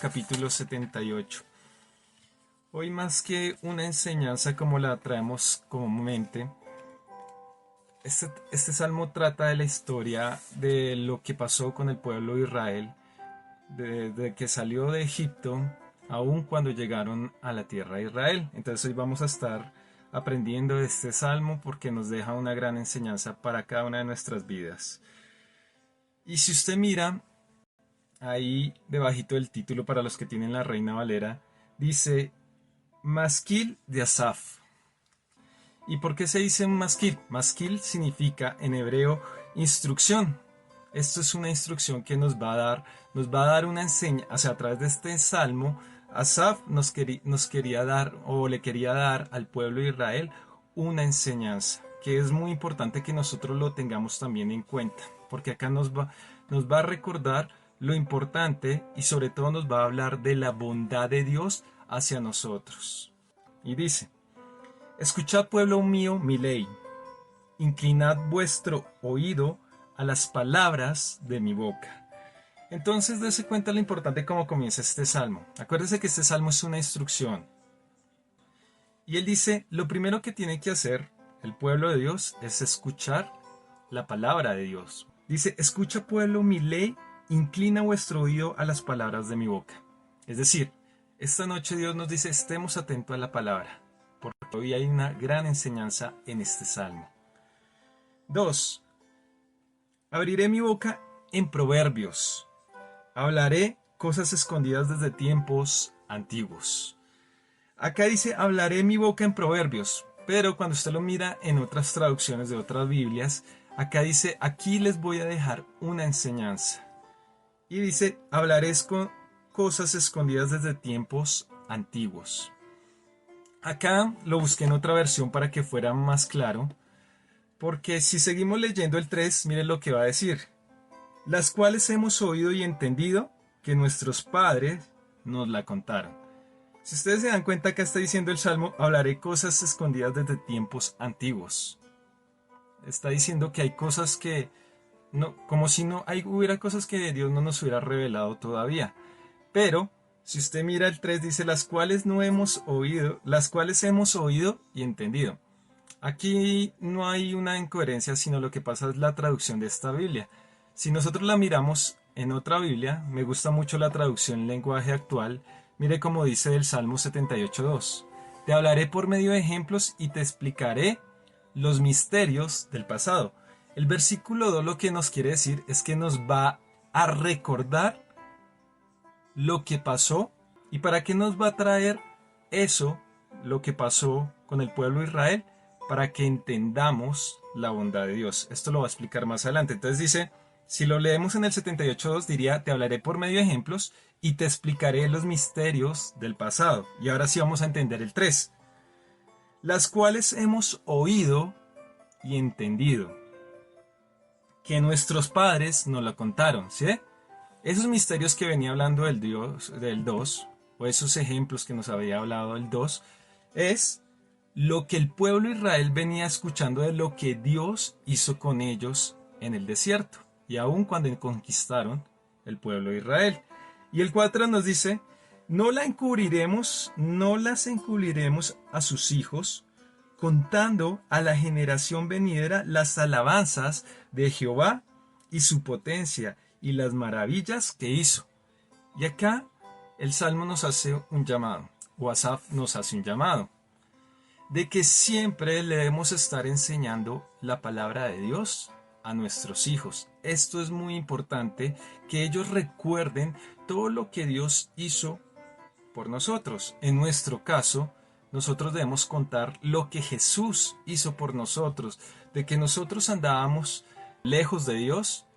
capítulo 78. Hoy, más que una enseñanza como la traemos comúnmente, este salmo trata de la historia de lo que pasó con el pueblo de Israel, desde que salió de Egipto, aun cuando llegaron a la tierra de Israel. Entonces hoy vamos a estar aprendiendo de este salmo porque nos deja una gran enseñanza para cada una de nuestras vidas. Y si usted mira, ahí debajito del título, para los que tienen la Reina Valera, dice Masquil de Asaf. ¿Y por qué se dice masquil? Masquil significa en hebreo instrucción. Esto es una instrucción que nos va a dar una enseñanza. O sea, a través de este salmo, Asaf nos quería dar, o le quería dar al pueblo de Israel una enseñanza, que es muy importante que nosotros lo tengamos también en cuenta, porque acá nos va a recordar lo importante y sobre todo nos va a hablar de la bondad de Dios hacia nosotros. Y dice: Escuchad, pueblo mío, mi ley, inclinad vuestro oído a las palabras de mi boca. Entonces, dése cuenta lo importante cómo comienza este salmo. Acuérdese que este salmo es una instrucción. Y él dice, lo primero que tiene que hacer el pueblo de Dios es escuchar la palabra de Dios. Dice, escucha, pueblo, mi ley, inclina vuestro oído a las palabras de mi boca. Es decir, esta noche Dios nos dice, estemos atentos a la palabra, porque hoy hay una gran enseñanza en este salmo. 2. Abriré mi boca en proverbios. Hablaré cosas escondidas desde tiempos antiguos. Acá dice, hablaré mi boca en proverbios, pero cuando usted lo mira en otras traducciones de otras Biblias, acá dice, aquí les voy a dejar una enseñanza. Y dice, hablaré con cosas escondidas desde tiempos antiguos. Acá lo busqué en otra versión para que fuera más claro, porque si seguimos leyendo el 3, miren lo que va a decir. Las cuales hemos oído y entendido que nuestros padres nos la contaron. Si ustedes se dan cuenta, acá está diciendo el Salmo, hablaré cosas escondidas desde tiempos antiguos. Está diciendo que hay cosas que, no, como si no hubiera cosas que Dios no nos hubiera revelado todavía. Pero, si usted mira el 3, dice, las cuales hemos oído y entendido. Aquí no hay una incoherencia, sino lo que pasa es la traducción de esta Biblia. Si nosotros la miramos en otra Biblia, me gusta mucho la traducción lenguaje actual, mire cómo dice el Salmo 78.2. Te hablaré por medio de ejemplos y te explicaré los misterios del pasado. El versículo 2 lo que nos quiere decir es que nos va a recordar lo que pasó. ¿Y para qué nos va a traer eso, lo que pasó con el pueblo de Israel? Para que entendamos la bondad de Dios. Esto lo va a explicar más adelante. Entonces dice, si lo leemos en el 78.2, diría, te hablaré por medio de ejemplos y te explicaré los misterios del pasado. Y ahora sí vamos a entender el 3. Las cuales hemos oído y entendido, que nuestros padres nos lo contaron, ¿sí? Esos misterios que venía hablando del 2, o esos ejemplos que nos había hablado el 2, es lo que el pueblo de Israel venía escuchando de lo que Dios hizo con ellos en el desierto, y aun cuando conquistaron el pueblo de Israel. Y el 4 nos dice, no las encubriremos a sus hijos, contando a la generación venidera las alabanzas de Jehová y su potencia y las maravillas que hizo. Y acá el Salmo nos hace un llamado, o Asaf nos hace un llamado, de que siempre le debemos estar enseñando la palabra de Dios a nuestros hijos. Esto es muy importante, que ellos recuerden todo lo que Dios hizo por nosotros. En nuestro caso, nosotros debemos contar lo que Jesús hizo por nosotros, de que nosotros andábamos lejos de Dios,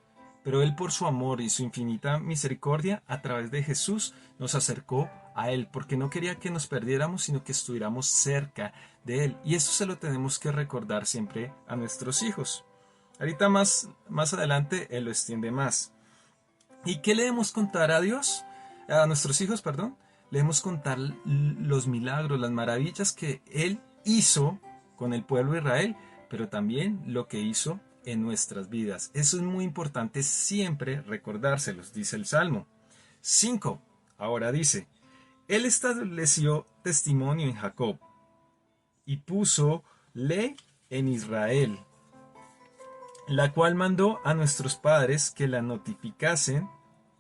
pero Él por su amor y su infinita misericordia, a través de Jesús, nos acercó a Él, porque no quería que nos perdiéramos, sino que estuviéramos cerca de Él. Y eso se lo tenemos que recordar siempre a nuestros hijos. Ahorita más adelante Él lo extiende más. ¿Y qué le debemos contar a Dios? A nuestros hijos, perdón. Le debemos contar los milagros, las maravillas que Él hizo con el pueblo de Israel, pero también lo que hizo en nuestras vidas. Eso es muy importante siempre recordárselos, dice el Salmo. 5. Ahora dice, Él estableció testimonio en Jacob y puso ley en Israel, la cual mandó a nuestros padres que la notificasen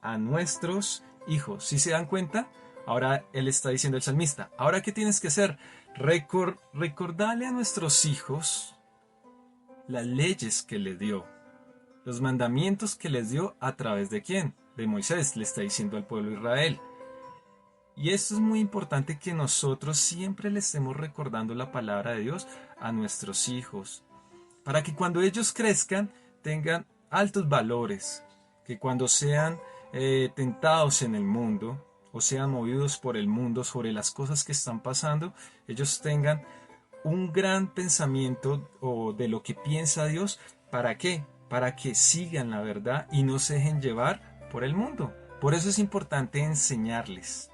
a nuestros hijos. ¿Sí se dan cuenta? Ahora él está diciendo el salmista, ¿ahora qué tienes que hacer? Recordarle a nuestros hijos las leyes que le dio, los mandamientos que les dio a través de quién? De Moisés, le está diciendo al pueblo de Israel. Y esto es muy importante que nosotros siempre le estemos recordando la palabra de Dios a nuestros hijos, para que cuando ellos crezcan tengan altos valores, que cuando sean tentados en el mundo o sean movidos por el mundo sobre las cosas que están pasando, ellos tengan un gran pensamiento o de lo que piensa Dios. ¿Para qué? Para que sigan la verdad y no se dejen llevar por el mundo. Por eso es importante enseñarles.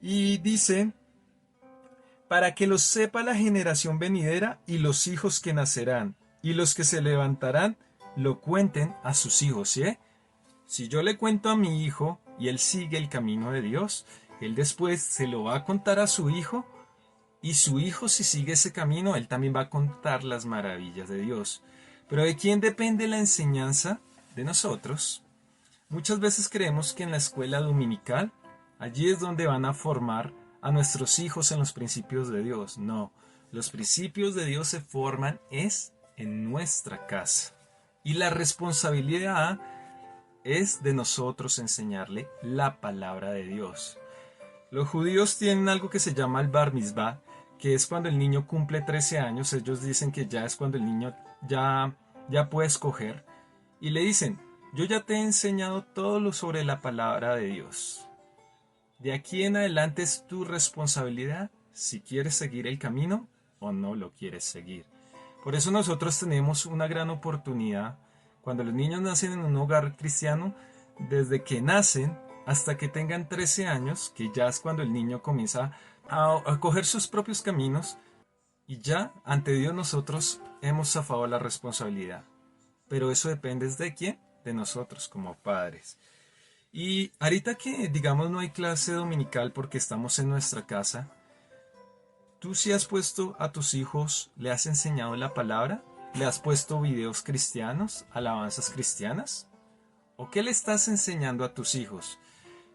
Y dice, para que los sepa la generación venidera y los hijos que nacerán, y los que se levantarán lo cuenten a sus hijos. ¿Sí? Si yo le cuento a mi hijo y él sigue el camino de Dios, él después se lo va a contar a su hijo, y su hijo, si sigue ese camino, él también va a contar las maravillas de Dios. Pero ¿de quién depende la enseñanza? De nosotros. Muchas veces creemos que en la escuela dominical, allí es donde van a formar a nuestros hijos en los principios de Dios. No, los principios de Dios se forman es en nuestra casa. Y la responsabilidad es de nosotros enseñarle la palabra de Dios. Los judíos tienen algo que se llama el Bar Mitzvah, que es cuando el niño cumple 13 años. Ellos dicen que ya es cuando el niño ya puede escoger. Y le dicen, yo ya te he enseñado todo lo sobre la palabra de Dios. De aquí en adelante es tu responsabilidad si quieres seguir el camino o no lo quieres seguir. Por eso nosotros tenemos una gran oportunidad cuando los niños nacen en un hogar cristiano, desde que nacen hasta que tengan 13 años, que ya es cuando el niño comienza a coger sus propios caminos, y ya ante Dios nosotros hemos zafado la responsabilidad. Pero eso depende de quién, de nosotros como padres. Y ahorita que digamos no hay clase dominical porque estamos en nuestra casa, ¿tú sí has puesto a tus hijos, le has enseñado la palabra? ¿Le has puesto videos cristianos, alabanzas cristianas? ¿O qué le estás enseñando a tus hijos?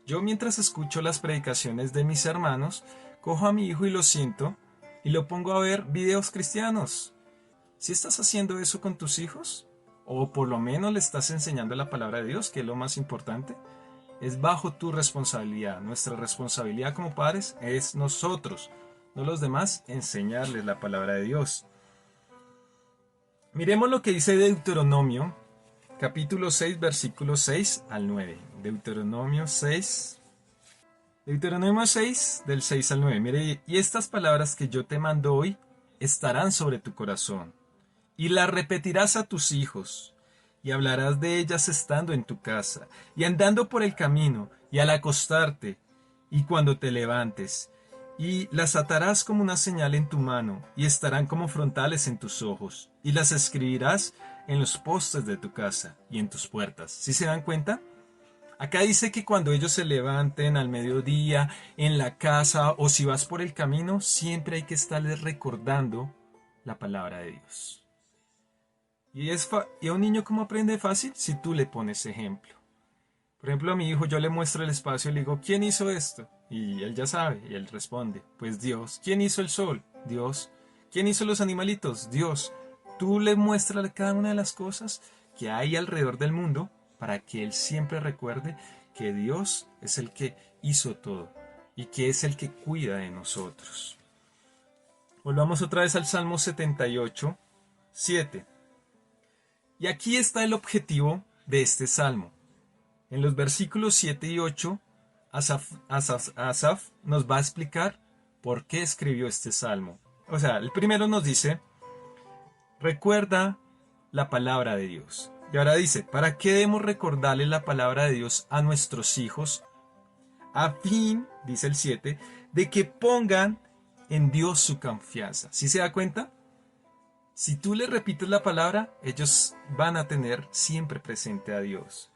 Yo mientras escucho las predicaciones de mis hermanos, cojo a mi hijo y lo siento y lo pongo a ver videos cristianos. ¿Sí estás haciendo eso con tus hijos? ¿O por lo menos le estás enseñando la palabra de Dios, que es lo más importante? Es bajo tu responsabilidad. Nuestra responsabilidad como padres es nosotros, no los demás, enseñarles la palabra de Dios. Miremos lo que dice Deuteronomio, capítulo 6, versículos 6 al 9. Deuteronomio 6, del 6 al 9. Mire, y estas palabras que yo te mando hoy estarán sobre tu corazón, y las repetirás a tus hijos, y hablarás de ellas estando en tu casa, y andando por el camino, y al acostarte, y cuando te levantes, y las atarás como una señal en tu mano, y estarán como frontales en tus ojos, y las escribirás en los postes de tu casa y en tus puertas. ¿Sí se dan cuenta? Acá dice que cuando ellos se levanten al mediodía, en la casa o si vas por el camino, siempre hay que estarles recordando la palabra de Dios. ¿Y a un niño cómo aprende fácil? Si tú le pones ejemplo. Por ejemplo, a mi hijo yo le muestro el espacio y le digo, ¿quién hizo esto? Y él ya sabe, y él responde, pues Dios. ¿Quién hizo el sol? Dios. ¿Quién hizo los animalitos? Dios. Tú le muestras cada una de las cosas que hay alrededor del mundo para que él siempre recuerde que Dios es el que hizo todo y que es el que cuida de nosotros. Volvamos otra vez al Salmo 78, 7. Y aquí está el objetivo de este salmo. En los versículos 7 y 8, Asaf nos va a explicar por qué escribió este salmo. O sea, el primero nos dice, recuerda la palabra de Dios. Y ahora dice, ¿para qué debemos recordarle la palabra de Dios a nuestros hijos? A fin, dice el 7, de que pongan en Dios su confianza. ¿Sí se da cuenta? Si tú le repites la palabra, ellos van a tener siempre presente a Dios.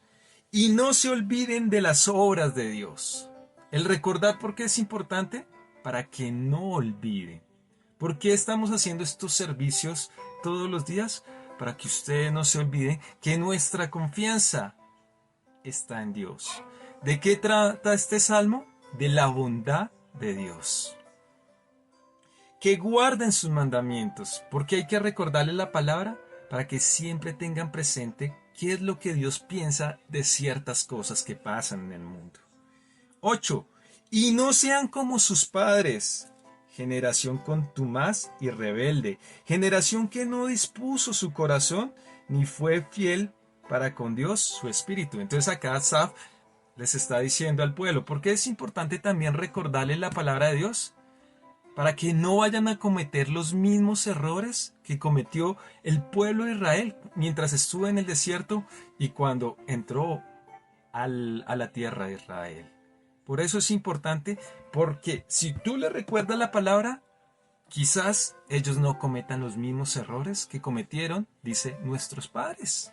Y no se olviden de las obras de Dios. El recordar, ¿por qué es importante? Para que no olvide. ¿Por qué estamos haciendo estos servicios todos los días? Para que usted no se olvide que nuestra confianza está en Dios. ¿De qué trata este salmo? De la bondad de Dios. Que guarden sus mandamientos, porque hay que recordarles la palabra para que siempre tengan presente qué es lo que Dios piensa de ciertas cosas que pasan en el mundo. 8. Y no sean como sus padres, generación contumaz y rebelde, generación que no dispuso su corazón ni fue fiel para con Dios su espíritu. Entonces acá Asaf les está diciendo al pueblo, porque es importante también recordarles la palabra de Dios, para que no vayan a cometer los mismos errores que cometió el pueblo de Israel mientras estuvo en el desierto y cuando entró a la tierra de Israel. Por eso es importante, porque si tú le recuerdas la palabra, quizás ellos no cometan los mismos errores que cometieron, dice, nuestros padres.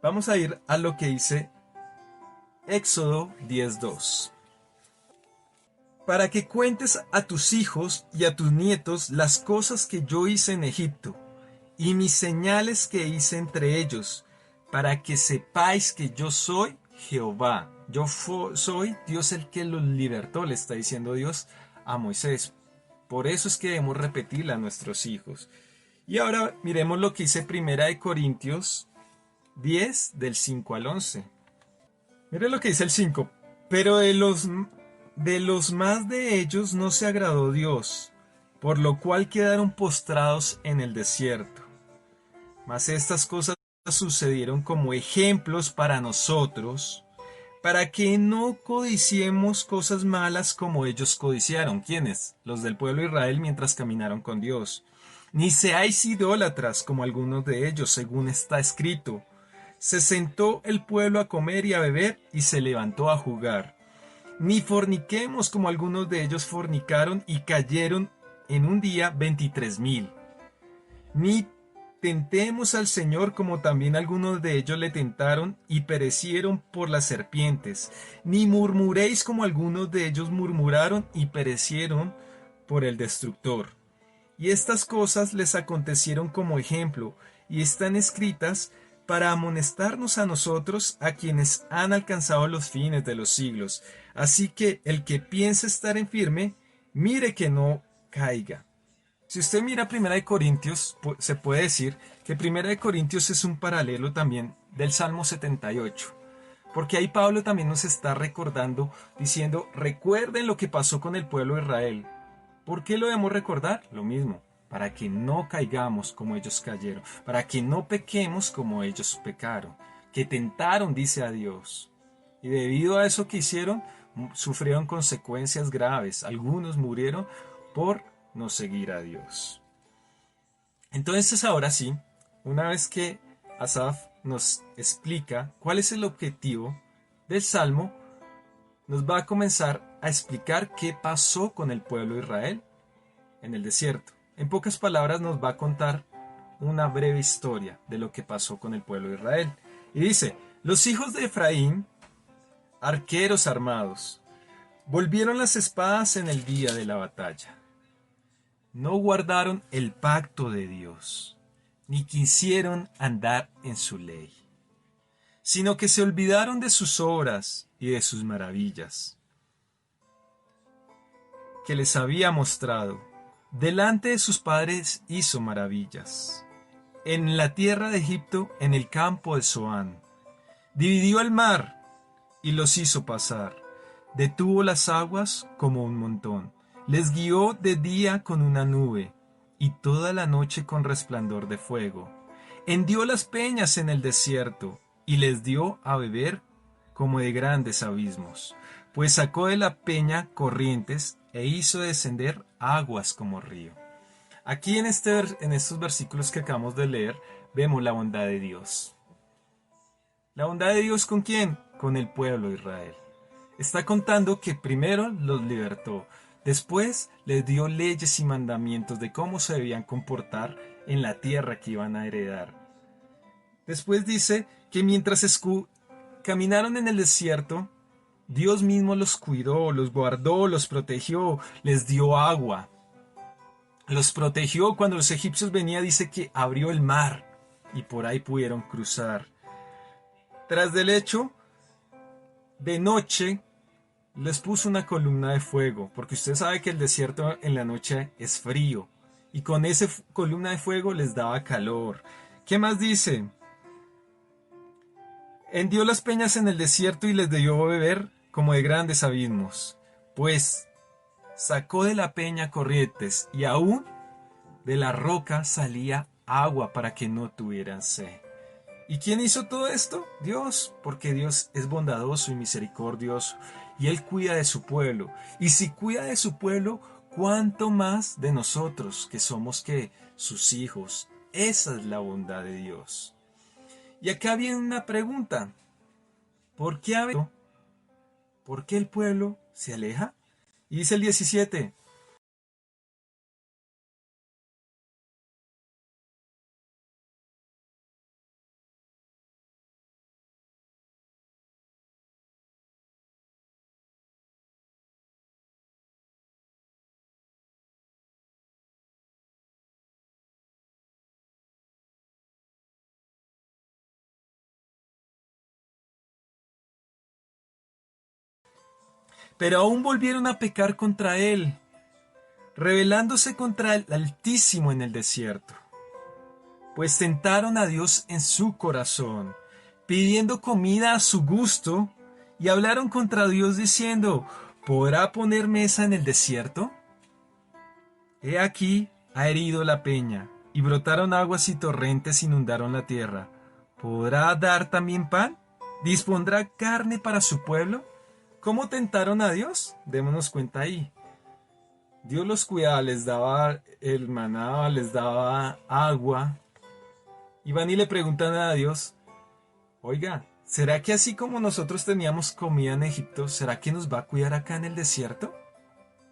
Vamos a ir a lo que dice Éxodo 10:2. Para que cuentes a tus hijos y a tus nietos las cosas que yo hice en Egipto, y mis señales que hice entre ellos, para que sepáis que yo soy Jehová. Yo soy Dios el que los libertó, le está diciendo Dios a Moisés. Por eso es que debemos repetirle a nuestros hijos. Y ahora miremos lo que dice 1 Corintios 10, del 5 al 11. Mire lo que dice el 5. Pero de los más de ellos no se agradó Dios, por lo cual quedaron postrados en el desierto. Mas estas cosas sucedieron como ejemplos para nosotros, para que no codiciemos cosas malas como ellos codiciaron. ¿Quiénes? Los del pueblo de Israel mientras caminaron con Dios. Ni seáis idólatras como algunos de ellos, según está escrito. Se sentó el pueblo a comer y a beber, y se levantó a jugar. Ni forniquemos como algunos de ellos fornicaron y cayeron en un día 23,000. Ni tentemos al Señor como también algunos de ellos le tentaron y perecieron por las serpientes. Ni murmuréis como algunos de ellos murmuraron y perecieron por el destructor. Y estas cosas les acontecieron como ejemplo y están escritas para amonestarnos a nosotros, a quienes han alcanzado los fines de los siglos. Así que el que piense estar en firme, mire que no caiga. Si usted mira 1 Corintios, se puede decir que 1 Corintios es un paralelo también del Salmo 78. Porque ahí Pablo también nos está recordando, diciendo, recuerden lo que pasó con el pueblo de Israel. ¿Por qué lo debemos recordar? Lo mismo, para que no caigamos como ellos cayeron, para que no pequemos como ellos pecaron, que tentaron, dice a Dios. Y debido a eso que hicieron, sufrieron consecuencias graves. Algunos murieron por no seguir a Dios. Entonces ahora sí, una vez que Asaf nos explica cuál es el objetivo del Salmo, nos va a comenzar a explicar qué pasó con el pueblo de Israel en el desierto. En pocas palabras nos va a contar una breve historia de lo que pasó con el pueblo de Israel. Y dice, los hijos de Efraín, arqueros armados, volvieron las espadas en el día de la batalla. No guardaron el pacto de Dios, ni quisieron andar en su ley, sino que se olvidaron de sus obras y de sus maravillas, que les había mostrado. Delante de sus padres hizo maravillas. En la tierra de Egipto, en el campo de Zoán. Dividió el mar y los hizo pasar. Detuvo las aguas como un montón. Les guió de día con una nube y toda la noche con resplandor de fuego. Hendió las peñas en el desierto y les dio a beber como de grandes abismos. Pues sacó de la peña corrientes e hizo descender aguas como río. Aquí en estos versículos que acabamos de leer, vemos la bondad de Dios. ¿La bondad de Dios con quién? Con el pueblo de Israel. Está contando que primero los libertó, después les dio leyes y mandamientos de cómo se debían comportar en la tierra que iban a heredar. Después dice que mientras caminaron en el desierto, Dios mismo los cuidó, los guardó, los protegió, les dio agua. Los protegió cuando los egipcios venían, dice que abrió el mar y por ahí pudieron cruzar. Tras del hecho, de noche les puso una columna de fuego, porque usted sabe que el desierto en la noche es frío, y con esa columna de fuego les daba calor. ¿Qué más dice? Hendió las peñas en el desierto y les dio beber como de grandes abismos, pues sacó de la peña corrientes y aún de la roca salía agua para que no tuvieran sed. ¿Y quién hizo todo esto? Dios, porque Dios es bondadoso y misericordioso y Él cuida de su pueblo. Y si cuida de su pueblo, ¿cuánto más de nosotros que somos que sus hijos? Esa es la bondad de Dios. Y acá viene una pregunta. ¿Por qué el pueblo se aleja? Y dice el 17. Pero aún volvieron a pecar contra él, rebelándose contra el Altísimo en el desierto. Pues tentaron a Dios en su corazón, pidiendo comida a su gusto, y hablaron contra Dios diciendo, ¿podrá poner mesa en el desierto? He aquí, ha herido la peña, y brotaron aguas y torrentes inundaron la tierra. ¿Podrá dar también pan? ¿Dispondrá carne para su pueblo? ¿Cómo tentaron a Dios? Démonos cuenta ahí. Dios los cuidaba, les daba el maná, les daba agua. Y van y le preguntan a Dios, oiga, ¿será que así como nosotros teníamos comida en Egipto, ¿será que nos va a cuidar acá en el desierto?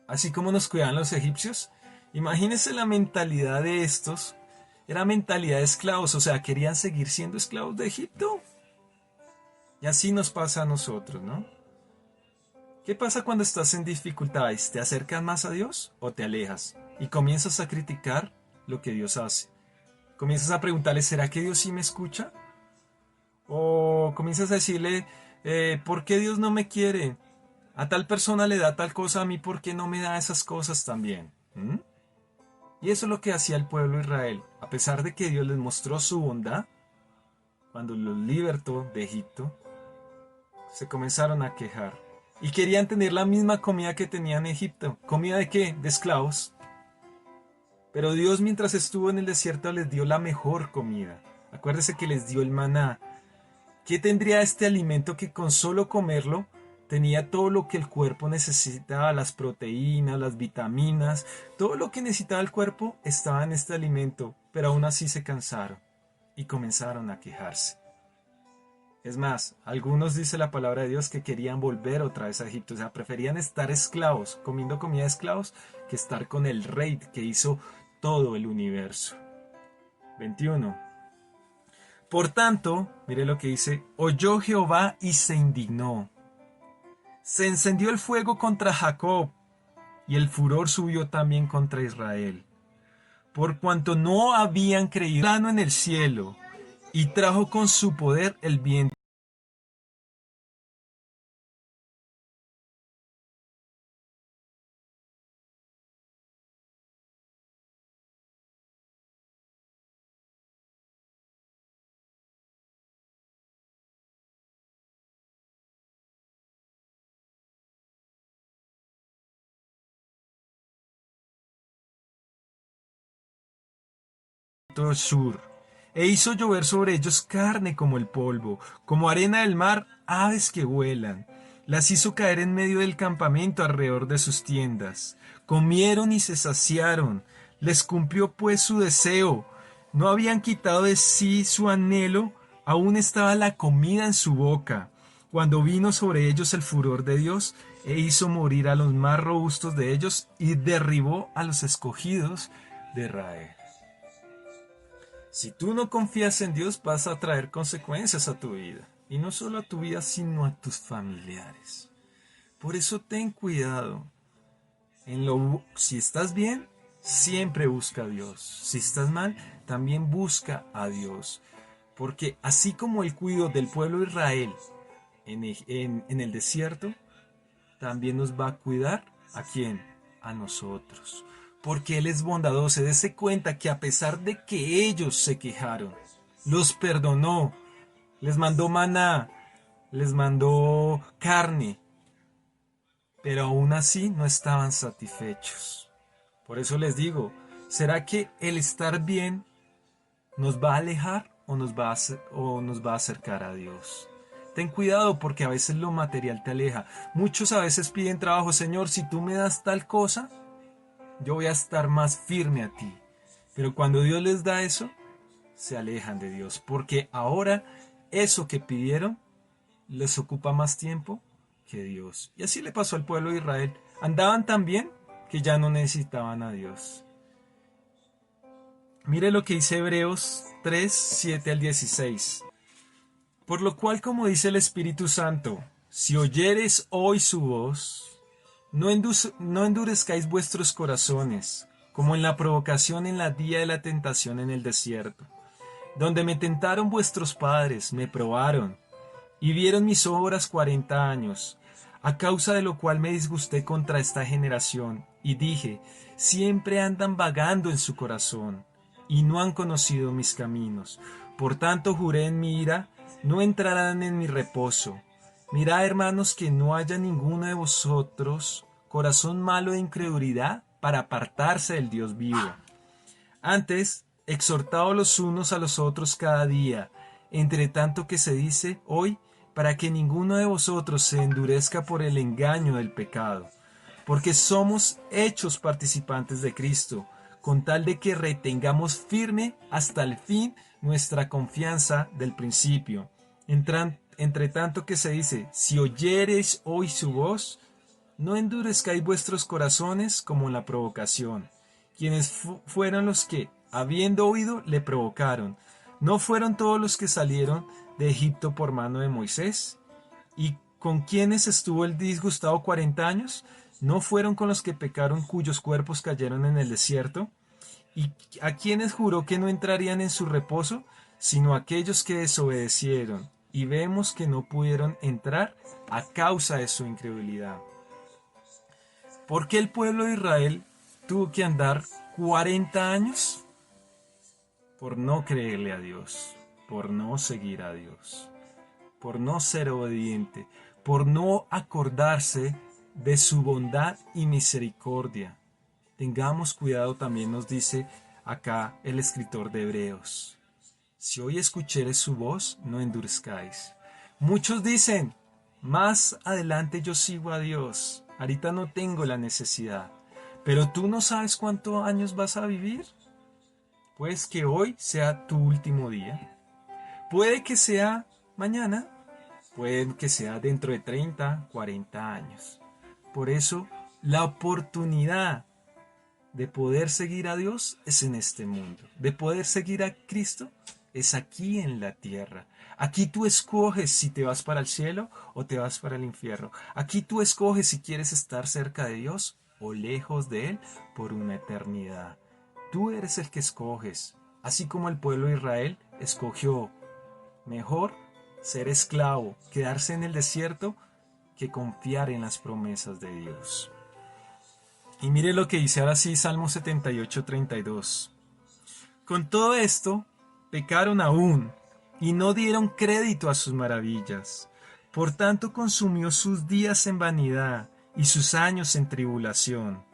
Así como nos cuidaban los egipcios. Imagínense la mentalidad de estos. Era mentalidad de esclavos, o sea, querían seguir siendo esclavos de Egipto. Y así nos pasa a nosotros, ¿no? ¿Qué pasa cuando estás en dificultades? ¿Te acercas más a Dios o te alejas? Y comienzas a criticar lo que Dios hace. Comienzas a preguntarle, ¿será que Dios sí me escucha? O comienzas a decirle, ¿por qué Dios no me quiere? A tal persona le da tal cosa, a mí, ¿por qué no me da esas cosas también? ¿Mm? Y eso es lo que hacía el pueblo de Israel. A pesar de que Dios les mostró su bondad, cuando los libertó de Egipto, se comenzaron a quejar. Y querían tener la misma comida que tenían en Egipto. ¿Comida de qué? De esclavos. Pero Dios, mientras estuvo en el desierto, les dio la mejor comida. Acuérdese que les dio el maná. ¿Qué tendría este alimento que con solo comerlo tenía todo lo que el cuerpo necesitaba? Las proteínas, las vitaminas, todo lo que necesitaba el cuerpo estaba en este alimento, pero aún así se cansaron y comenzaron a quejarse. Es más, algunos, dice la palabra de Dios, que querían volver otra vez a Egipto, o sea, preferían estar esclavos, comiendo comida de esclavos, que estar con el rey que hizo todo el universo. 21. Por tanto, mire lo que dice, oyó Jehová y se indignó. Se encendió el fuego contra Jacob, y el furor subió también contra Israel, por cuanto no habían creído plano en el cielo, y trajo con su poder el viento sur, e hizo llover sobre ellos carne como el polvo, como arena del mar, aves que vuelan. Las hizo caer en medio del campamento alrededor de sus tiendas. Comieron y se saciaron. Les cumplió pues su deseo. No habían quitado de sí su anhelo, aún estaba la comida en su boca. Cuando vino sobre ellos el furor de Dios, e hizo morir a los más robustos de ellos, y derribó a los escogidos de Israel. Si tú no confías en Dios, vas a traer consecuencias a tu vida. Y no solo a tu vida, sino a tus familiares. Por eso ten cuidado. Si estás bien, siempre busca a Dios. Si estás mal, también busca a Dios. Porque así como Él cuidó del pueblo de Israel en el desierto, también nos va a cuidar. ¿A quién? A nosotros. Porque Él es bondadoso. Dese cuenta que a pesar de que ellos se quejaron, los perdonó, les mandó maná, les mandó carne, pero aún así no estaban satisfechos. Por eso les digo, ¿será que el estar bien nos va a alejar o nos va a acercar a Dios? Ten cuidado porque a veces lo material te aleja. Muchos a veces piden trabajo, Señor, si tú me das tal cosa, yo voy a estar más firme a ti. Pero cuando Dios les da eso, se alejan de Dios, porque ahora eso que pidieron les ocupa más tiempo que Dios. Y así le pasó al pueblo de Israel. Andaban tan bien que ya no necesitaban a Dios. Mire lo que dice Hebreos 3, 7 al 16. Por lo cual, como dice el Espíritu Santo, si oyereis hoy su voz, no endurezcáis vuestros corazones, como en la provocación en la día de la tentación en el desierto, donde me tentaron vuestros padres, me probaron, y vieron mis obras 40 años, a causa de lo cual me disgusté contra esta generación, y dije, siempre andan vagando en su corazón, y no han conocido mis caminos. Por tanto juré en mi ira, no entrarán en mi reposo. Mirad, hermanos, que no haya ninguno de vosotros corazón malo de incredulidad para apartarse del Dios vivo. Antes, exhortaos los unos a los otros cada día, entre tanto que se dice hoy, para que ninguno de vosotros se endurezca por el engaño del pecado, porque somos hechos participantes de Cristo, con tal de que retengamos firme hasta el fin nuestra confianza del principio. Entre tanto que se dice, si oyereis hoy su voz, no endurezcáis vuestros corazones como en la provocación. Quienes fueron los que, habiendo oído, le provocaron. ¿No fueron todos los que salieron de Egipto por mano de Moisés? ¿Y con quienes estuvo el disgustado 40 años? ¿No fueron con los que pecaron cuyos cuerpos cayeron en el desierto? ¿Y a quienes juró que no entrarían en su reposo, sino aquellos que desobedecieron? Y vemos que no pudieron entrar a causa de su incredulidad. ¿Por qué el pueblo de Israel tuvo que andar 40 años? Por no creerle a Dios, por no seguir a Dios, por no ser obediente, por no acordarse de su bondad y misericordia. Tengamos cuidado, también nos dice acá el escritor de Hebreos. Si hoy escuchares su voz, no endurezcáis. Muchos dicen, más adelante yo sigo a Dios, ahorita no tengo la necesidad. Pero tú no sabes cuántos años vas a vivir. Pues que hoy sea tu último día. Puede que sea mañana, puede que sea dentro de 30, 40 años. Por eso, la oportunidad de poder seguir a Dios es en este mundo. De poder seguir a Cristo es aquí en la tierra. Aquí tú escoges si te vas para el cielo o te vas para el infierno. Aquí tú escoges si quieres estar cerca de Dios o lejos de Él por una eternidad. Tú eres el que escoges, así como el pueblo de Israel escogió mejor ser esclavo, quedarse en el desierto, que confiar en las promesas de Dios. Y mire lo que dice ahora sí Salmo 78:32. Con todo esto, pecaron aún, y no dieron crédito a sus maravillas. Por tanto consumió sus días en vanidad, y sus años en tribulación.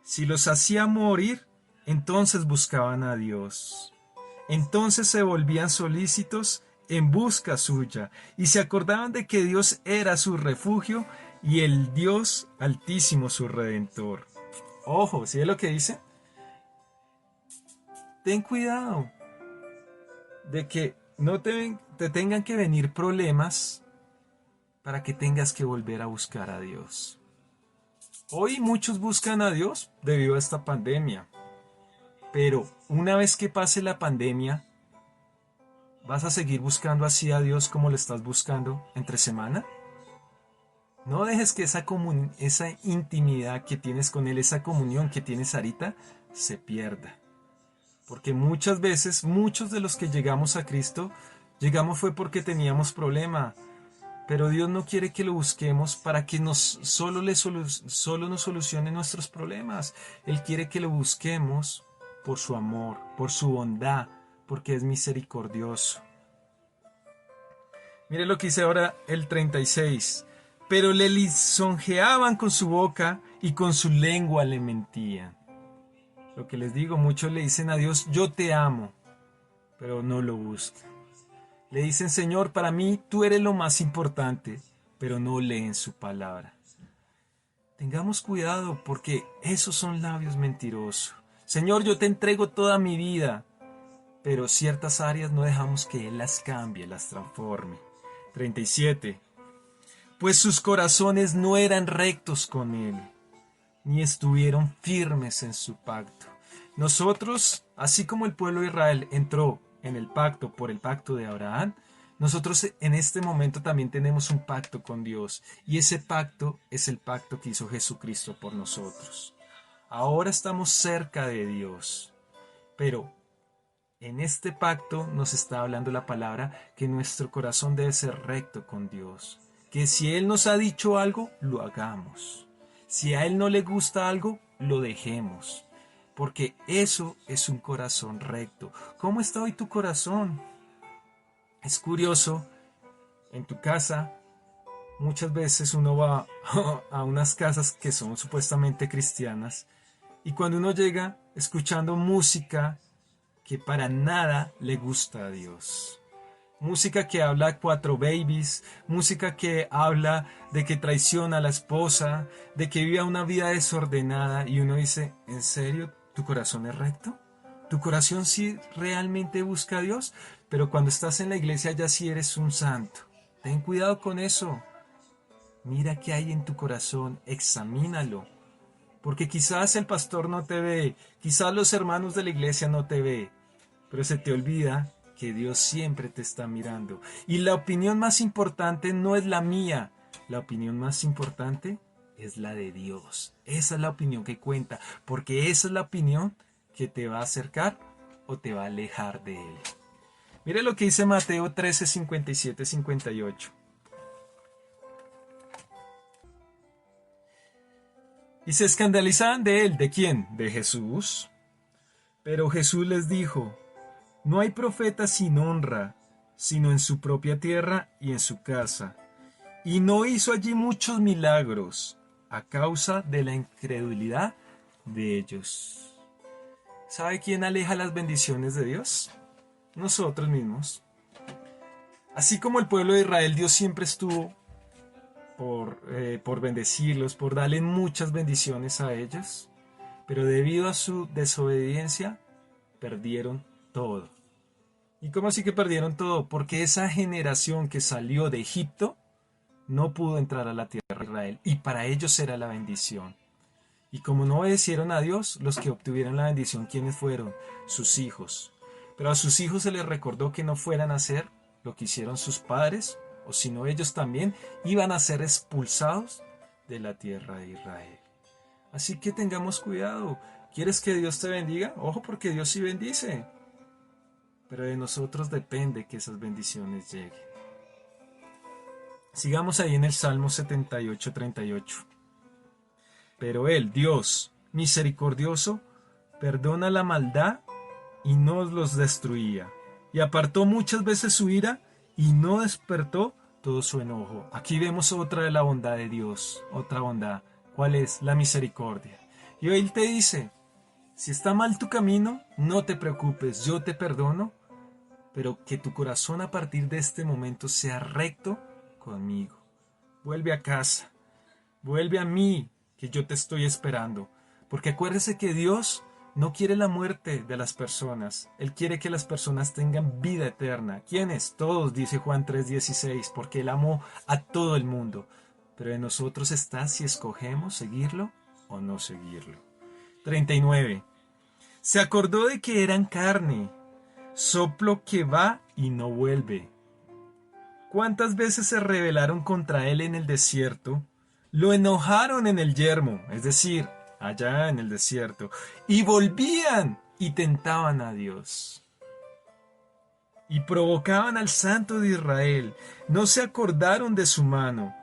Si los hacía morir, entonces buscaban a Dios. Entonces se volvían solícitos en busca suya, y se acordaban de que Dios era su refugio y el Dios altísimo su redentor. Ojo, ¿sí es lo que dice? Ten cuidado de que no te tengan que venir problemas para que tengas que volver a buscar a Dios. Hoy muchos buscan a Dios debido a esta pandemia, pero una vez que pase la pandemia, ¿vas a seguir buscando así a Dios como lo estás buscando entre semana? No dejes que esa intimidad que tienes con Él, esa comunión que tienes ahorita, se pierda. Porque muchas veces, muchos de los que llegamos a Cristo, llegamos fue porque teníamos problema. Pero Dios no quiere que lo busquemos para que solo nos solucione nuestros problemas. Él quiere que lo busquemos por su amor, por su bondad, porque es misericordioso. Mire lo que dice ahora el 36. Pero le lisonjeaban con su boca y con su lengua le mentían. Lo que les digo, muchos le dicen a Dios, yo te amo, pero no lo buscan. Le dicen, Señor, para mí tú eres lo más importante, pero no leen su palabra. Tengamos cuidado porque esos son labios mentirosos. Señor, yo te entrego toda mi vida, pero ciertas áreas no dejamos que Él las cambie, las transforme. 37. Pues sus corazones no eran rectos con Él, ni estuvieron firmes en su pacto. Nosotros, así como el pueblo de Israel entró en el pacto por el pacto de Abraham, nosotros en este momento también tenemos un pacto con Dios, y ese pacto es el pacto que hizo Jesucristo por nosotros. Ahora estamos cerca de Dios, pero en este pacto nos está hablando la palabra que nuestro corazón debe ser recto con Dios, que si Él nos ha dicho algo, lo hagamos. Si a Él no le gusta algo, lo dejemos, porque eso es un corazón recto. ¿Cómo está hoy tu corazón? Es curioso, en tu casa, muchas veces uno va a unas casas que son supuestamente cristianas, y cuando uno llega escuchando música que para nada le gusta a Dios. Música que habla de cuatro babies, música que habla de que traiciona a la esposa, de que vive una vida desordenada, y uno dice, ¿en serio tu corazón es recto? ¿Tu corazón sí realmente busca a Dios? Pero cuando estás en la iglesia ya sí eres un santo. Ten cuidado con eso. Mira qué hay en tu corazón, examínalo. Porque quizás el pastor no te ve, quizás los hermanos de la iglesia no te ve, pero se te olvida que Dios siempre te está mirando. Y la opinión más importante no es la mía, la opinión más importante es la de Dios. Esa es la opinión que cuenta, porque esa es la opinión que te va a acercar o te va a alejar de Él. Mire lo que dice Mateo 13, 57, 58. Y se escandalizaban de él. ¿De quién? De Jesús. Pero Jesús les dijo, no hay profeta sin honra, sino en su propia tierra y en su casa. Y no hizo allí muchos milagros, a causa de la incredulidad de ellos. ¿Sabe quién aleja las bendiciones de Dios? Nosotros mismos. Así como el pueblo de Israel, Dios siempre estuvo por bendecirlos, por darle muchas bendiciones a ellos, pero debido a su desobediencia, perdieron todo. ¿Y cómo así que perdieron todo? Porque esa generación que salió de Egipto no pudo entrar a la tierra de Israel, y para ellos era la bendición. Y como no obedecieron a Dios, los que obtuvieron la bendición, ¿quiénes fueron? Sus hijos. Pero a sus hijos se les recordó que no fueran a hacer lo que hicieron sus padres, o si no ellos también iban a ser expulsados de la tierra de Israel. Así que tengamos cuidado. ¿Quieres que Dios te bendiga? Ojo, porque Dios sí bendice. Pero de nosotros depende que esas bendiciones lleguen. Sigamos ahí en el Salmo 78, 38. Pero Él, Dios, misericordioso, perdona la maldad y no los destruía. Y apartó muchas veces su ira y no despertó todo su enojo. Aquí vemos otra de la bondad de Dios, otra bondad. ¿Cuál es? La misericordia. Y Él te dice, si está mal tu camino, no te preocupes, yo te perdono, pero que tu corazón a partir de este momento sea recto conmigo. Vuelve a casa, vuelve a mí, que yo te estoy esperando. Porque acuérdese que Dios no quiere la muerte de las personas. Él quiere que las personas tengan vida eterna. ¿Quiénes? Todos, dice Juan 3:16, porque Él amó a todo el mundo. Pero de nosotros está si escogemos seguirlo o no seguirlo. 39. Se acordó de que eran carne, soplo que va y no vuelve. ¿Cuántas veces se rebelaron contra Él en el desierto? Lo enojaron en el yermo, es decir, allá en el desierto, y volvían y tentaban a Dios. Y provocaban al Santo de Israel. No se acordaron de su mano,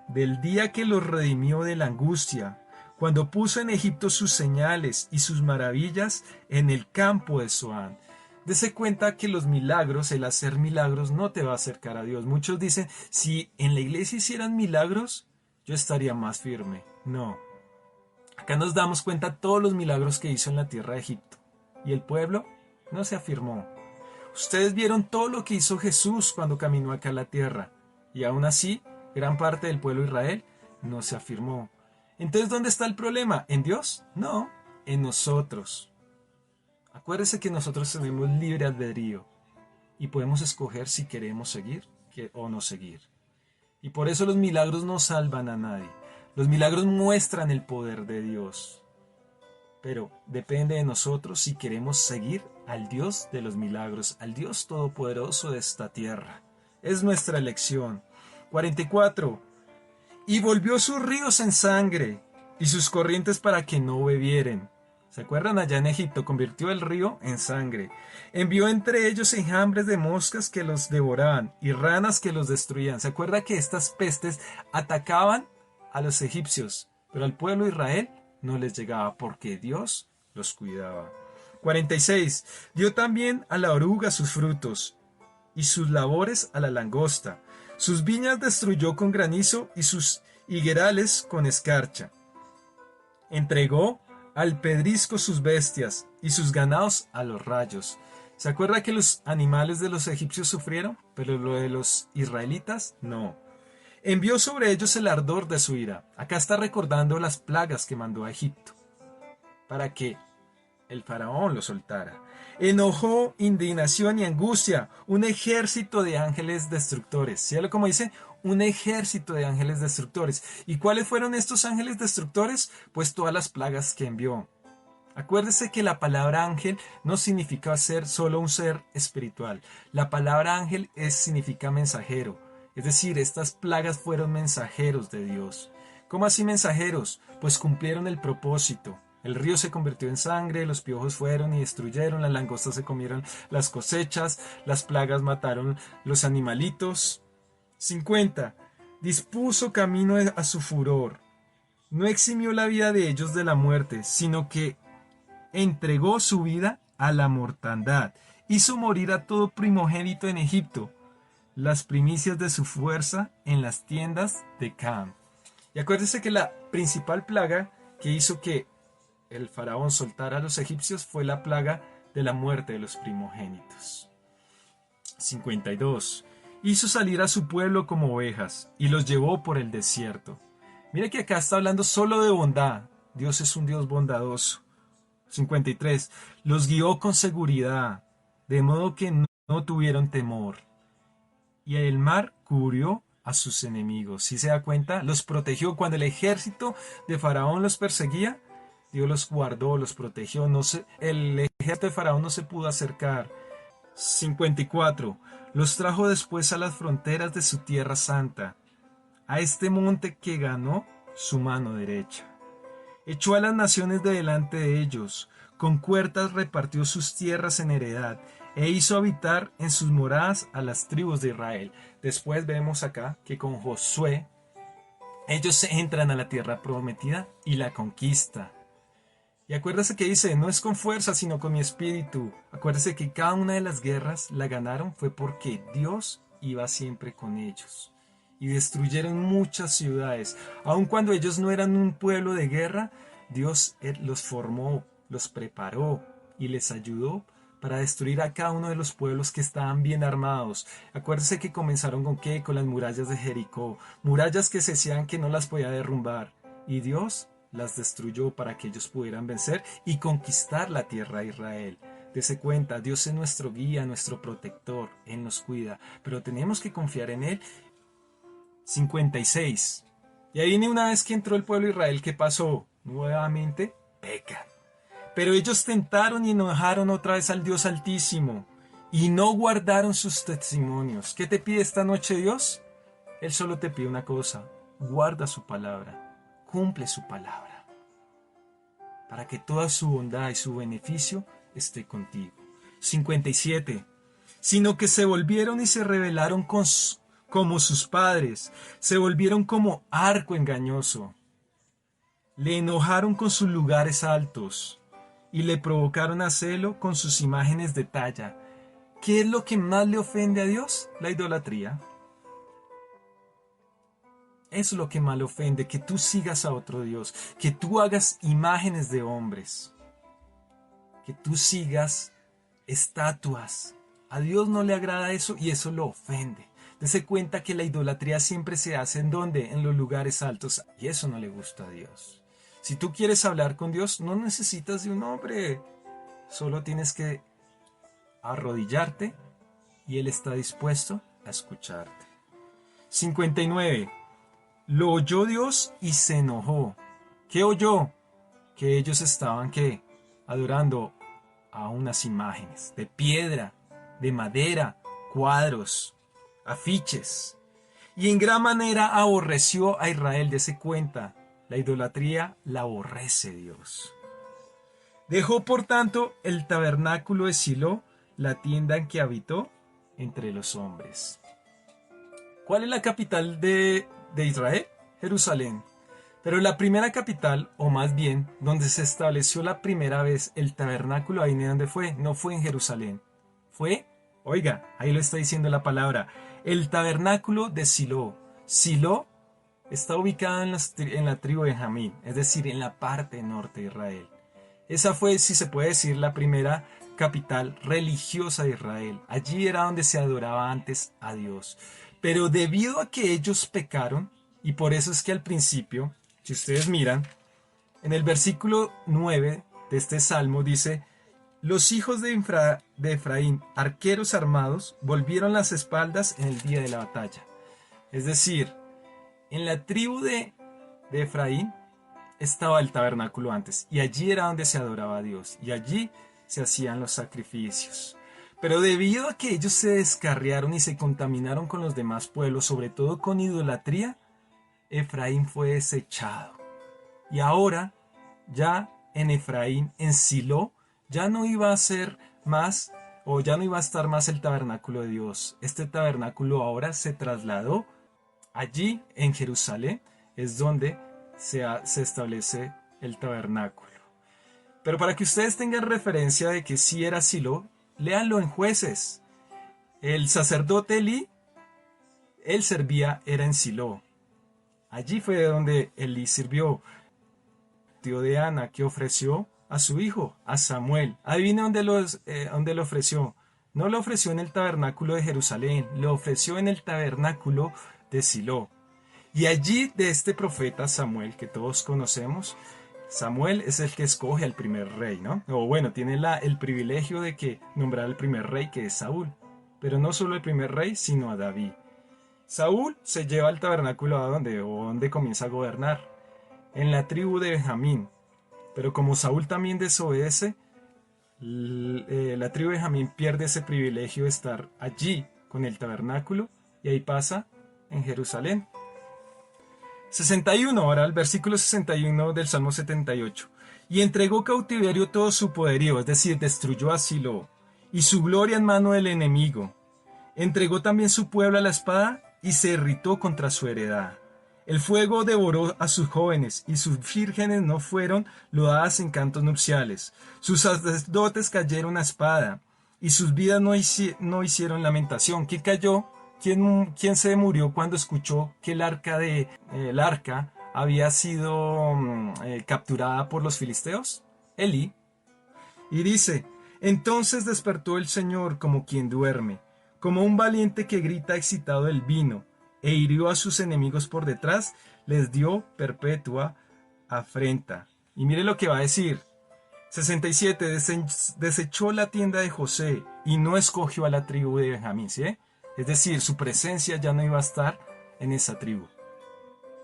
del día que los redimió de la angustia, cuando puso en Egipto sus señales y sus maravillas en el campo de Zoán. Dese cuenta que los milagros, el hacer milagros, no te va a acercar a Dios. Muchos dicen, si en la iglesia hicieran milagros, yo estaría más firme. No. Acá nos damos cuenta todos los milagros que hizo en la tierra de Egipto. Y el pueblo no se afirmó. Ustedes vieron todo lo que hizo Jesús cuando caminó acá a la tierra. Y aún así, gran parte del pueblo de Israel no se afirmó. Entonces, ¿dónde está el problema? ¿En Dios? No, en nosotros. Acuérdese que nosotros tenemos libre albedrío y podemos escoger si queremos seguir o no seguir. Y por eso los milagros no salvan a nadie. Los milagros muestran el poder de Dios. Pero depende de nosotros si queremos seguir al Dios de los milagros, al Dios todopoderoso de esta tierra. Es nuestra elección. 44. Y volvió sus ríos en sangre y sus corrientes para que no bebieren. ¿Se acuerdan? Allá en Egipto convirtió el río en sangre. Envió entre ellos enjambres de moscas que los devoraban y ranas que los destruían. ¿Se acuerda que estas pestes atacaban a los egipcios, pero al pueblo de Israel no les llegaba porque Dios los cuidaba? 46. Dio también a la oruga sus frutos y sus labores a la langosta. Sus viñas destruyó con granizo y sus higuerales con escarcha. Entregó al pedrisco sus bestias y sus ganados a los rayos. ¿Se acuerda que los animales de los egipcios sufrieron, pero lo de los israelitas no? Envió sobre ellos el ardor de su ira. Acá está recordando las plagas que mandó a Egipto para que el faraón lo soltara. Enojó, indignación y angustia, un ejército de ángeles destructores. ¿Sí? Como dice, un ejército de ángeles destructores. ¿Y cuáles fueron estos ángeles destructores? Pues todas las plagas que envió. Acuérdese que la palabra ángel no significa ser solo un ser espiritual. La palabra ángel significa mensajero. Es decir, estas plagas fueron mensajeros de Dios. ¿Cómo así mensajeros? Pues cumplieron el propósito. El río se convirtió en sangre, los piojos fueron y destruyeron, las langostas se comieron las cosechas, las plagas mataron los animalitos. 50. Dispuso camino a su furor. No eximió la vida de ellos de la muerte, sino que entregó su vida a la mortandad. Hizo morir a todo primogénito en Egipto, las primicias de su fuerza en las tiendas de Cam. Y acuérdese que la principal plaga que hizo que el faraón soltara a los egipcios fue la plaga de la muerte de los primogénitos. 52. Hizo salir a su pueblo como ovejas y los llevó por el desierto. Mira que acá está hablando solo de bondad. Dios es un Dios bondadoso. 53. Los guió con seguridad, de modo que no tuvieron temor. Y el mar cubrió a sus enemigos. Si se da cuenta, los protegió. Cuando el ejército de Faraón los perseguía, Dios los guardó, los protegió. El ejército de Faraón no se pudo acercar. 54. Los trajo después a las fronteras de su tierra santa, a este monte que ganó su mano derecha. Echó a las naciones de delante de ellos, con cuerdas repartió sus tierras en heredad, e hizo habitar en sus moradas a las tribus de Israel. Después vemos acá que con Josué ellos entran a la tierra prometida y la conquistan. Y acuérdese que dice, no es con fuerza, sino con mi espíritu. Acuérdese que cada una de las guerras la ganaron fue porque Dios iba siempre con ellos. Y destruyeron muchas ciudades. Aun cuando ellos no eran un pueblo de guerra, Dios los formó, los preparó y les ayudó para destruir a cada uno de los pueblos que estaban bien armados. Acuérdese que comenzaron con ¿qué? Con las murallas de Jericó. Murallas que se decían que no las podía derrumbar. Y Dios las destruyó para que ellos pudieran vencer y conquistar la tierra de Israel. Dese cuenta, Dios es nuestro guía, nuestro protector, Él nos cuida, pero tenemos que confiar en Él. 56. Y ahí viene una vez que entró el pueblo de Israel, ¿qué pasó? Nuevamente pecan. Pero ellos tentaron y enojaron otra vez al Dios Altísimo y no guardaron sus testimonios. ¿Qué te pide esta noche Dios? Él solo te pide una cosa, guarda su palabra. cumple su palabra, para que toda su bondad y su beneficio esté contigo. 57. Sino que se volvieron y se rebelaron como sus padres, se volvieron como arco engañoso. Le enojaron con sus lugares altos y le provocaron a celo con sus imágenes de talla. ¿Qué es lo que más le ofende a Dios? La idolatría. Eso es lo que más le ofende, que tú sigas a otro Dios, que tú hagas imágenes de hombres, que tú sigas estatuas. A Dios no le agrada eso y eso lo ofende. Dese cuenta que la idolatría siempre se hace ¿en dónde? En los lugares altos, y eso no le gusta a Dios. Si tú quieres hablar con Dios, no necesitas de un hombre, solo tienes que arrodillarte y Él está dispuesto a escucharte. 59. Lo oyó Dios y se enojó. ¿Qué oyó? Que ellos estaban, ¿qué? Adorando a unas imágenes de piedra, de madera, cuadros, afiches. Y en gran manera aborreció a Israel. Dese cuenta, la idolatría la aborrece Dios. Dejó por tanto el tabernáculo de Silo, la tienda en que habitó entre los hombres. ¿Cuál es la capital de Israel? Jerusalén. Pero la primera capital, o más bien, donde se estableció la primera vez el tabernáculo, ¿ahí dónde fue? No fue en Jerusalén. Fue, oiga, ahí lo está diciendo la palabra, el tabernáculo de Silo. Silo está ubicada en la tribu de Benjamín, es decir, en la parte norte de Israel. Esa fue, si se puede decir, la primera capital religiosa de Israel. Allí era donde se adoraba antes a Dios. Pero debido a que ellos pecaron, y por eso es que al principio, si ustedes miran, en el versículo 9 de este salmo dice: los hijos de Efraín, arqueros armados, volvieron las espaldas en el día de la batalla. Es decir, en la tribu de Efraín estaba el tabernáculo antes, y allí era donde se adoraba a Dios, y allí se hacían los sacrificios. Pero debido a que ellos se descarriaron y se contaminaron con los demás pueblos, sobre todo con idolatría, Efraín fue desechado. Y ahora, ya en Efraín, en Silo, ya no iba a ser más, o ya no iba a estar más el tabernáculo de Dios. Este tabernáculo ahora se trasladó allí en Jerusalén, es donde se establece el tabernáculo. Pero para que ustedes tengan referencia de que sí era Silo, léanlo en Jueces. El sacerdote Elí, él servía, era en Silo. Allí fue donde Elí sirvió. Tío de Ana, que ofreció a su hijo, a Samuel. Adivina dónde lo ofreció. No lo ofreció en el tabernáculo de Jerusalén, lo ofreció en el tabernáculo de Silo. Y allí de este profeta Samuel, que todos conocemos, Samuel es el que escoge al primer rey, ¿no? O bueno, tiene el privilegio de que nombrar al primer rey, que es Saúl. Pero no solo el primer rey, sino a David. Saúl se lleva al tabernáculo a donde comienza a gobernar, en la tribu de Benjamín. Pero como Saúl también desobedece, la tribu de Benjamín pierde ese privilegio de estar allí con el tabernáculo, y ahí pasa en Jerusalén. 61, ahora el versículo 61 del Salmo 78. Y entregó cautiverio todo su poderío, es decir, destruyó a Silo, y su gloria en mano del enemigo. Entregó también su pueblo a la espada, y se irritó contra su heredad. El fuego devoró a sus jóvenes, y sus vírgenes no fueron lodadas en cantos nupciales. Sus sacerdotes cayeron a espada, y sus vidas no hicieron lamentación. ¿Quién cayó? ¿Quién se murió cuando escuchó que el arca había sido capturada por los filisteos? Elí. Y dice: entonces despertó el Señor como quien duerme, como un valiente que grita excitado del vino, e hirió a sus enemigos por detrás, les dio perpetua afrenta. Y mire lo que va a decir. 67. Desechó la tienda de José y no escogió a la tribu de Benjamín, ¿sí? Es decir, su presencia ya no iba a estar en esa tribu.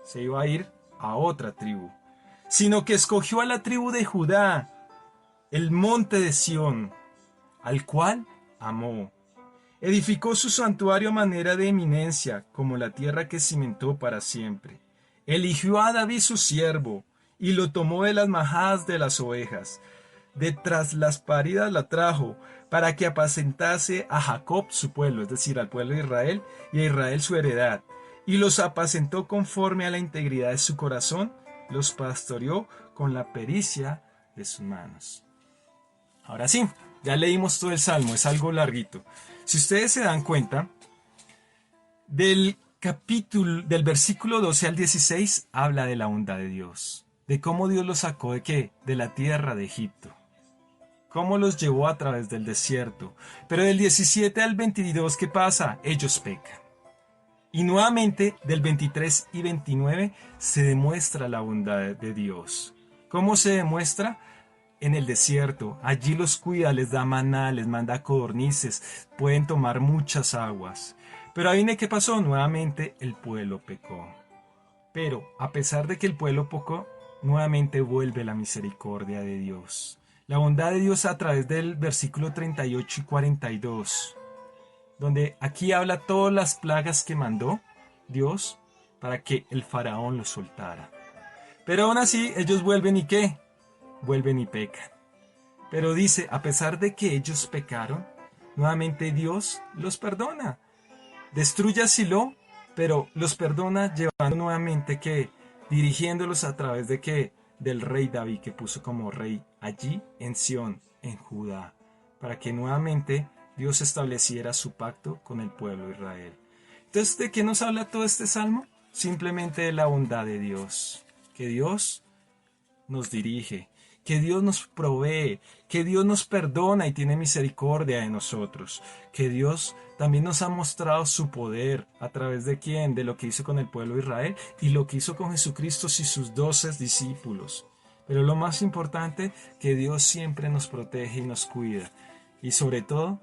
Se iba a ir a otra tribu. Sino que escogió a la tribu de Judá, el monte de Sión, al cual amó. Edificó su santuario a manera de eminencia, como la tierra que cimentó para siempre. Eligió a David su siervo, y lo tomó de las majadas de las ovejas. De tras las paridas la trajo, para que apacentase a Jacob su pueblo, es decir, al pueblo de Israel, y a Israel su heredad. Y los apacentó conforme a la integridad de su corazón, los pastoreó con la pericia de sus manos. Ahora sí, ya leímos todo el Salmo, es algo larguito. Si ustedes se dan cuenta, del versículo 12 al 16 habla de la bondad de Dios, de cómo Dios los sacó de ¿qué? De la tierra de Egipto, cómo los llevó a través del desierto. Pero del 17 al 22, ¿qué pasa? Ellos pecan. Y nuevamente del 23 y 29 se demuestra la bondad de Dios. ¿Cómo se demuestra? En el desierto, allí los cuida, les da maná, les manda codornices, pueden tomar muchas aguas. Pero ahí ¿qué pasó? Nuevamente el pueblo pecó. Pero a pesar de que el pueblo pecó, nuevamente vuelve la misericordia de Dios. La bondad de Dios a través del versículo 38 y 42, donde aquí habla todas las plagas que mandó Dios para que el faraón los soltara. Pero aún así ellos vuelven y ¿qué? Vuelven y pecan. Pero dice, a pesar de que ellos pecaron, nuevamente Dios los perdona. Destruye a Silo, pero los perdona llevando nuevamente que, dirigiéndolos a través de que, del rey David que puso como rey allí en Sión, en Judá, para que nuevamente Dios estableciera su pacto con el pueblo de Israel. Entonces, ¿de qué nos habla todo este salmo? Simplemente de la bondad de Dios, que Dios nos dirige, que Dios nos provee, que Dios nos perdona y tiene misericordia de nosotros, que Dios también nos ha mostrado su poder a través de quién, de lo que hizo con el pueblo de Israel y lo que hizo con Jesucristo y sus 12 discípulos. Pero lo más importante, que Dios siempre nos protege y nos cuida. Y sobre todo,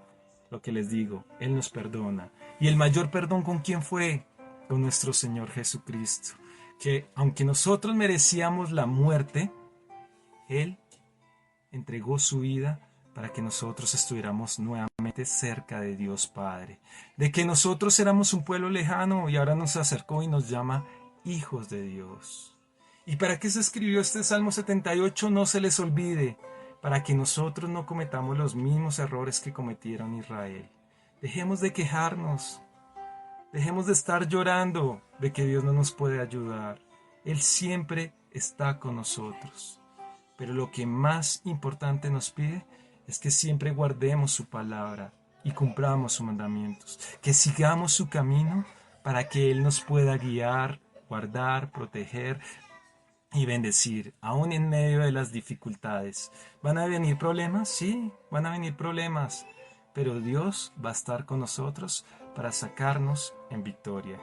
lo que les digo, Él nos perdona. Y el mayor perdón, ¿con quién fue? Con nuestro Señor Jesucristo. Que aunque nosotros merecíamos la muerte, Él entregó su vida para que nosotros estuviéramos nuevamente cerca de Dios Padre. De que nosotros éramos un pueblo lejano y ahora nos acercó y nos llama hijos de Dios. ¿Y para qué se escribió este Salmo 78? No se les olvide, para que nosotros no cometamos los mismos errores que cometieron Israel. Dejemos de quejarnos, dejemos de estar llorando de que Dios no nos puede ayudar. Él siempre está con nosotros. Pero lo que más importante nos pide es que siempre guardemos su palabra y cumplamos sus mandamientos, que sigamos su camino para que Él nos pueda guiar, guardar, proteger y bendecir, aún en medio de las dificultades. ¿Van a venir problemas? Sí, van a venir problemas, pero Dios va a estar con nosotros para sacarnos en victoria.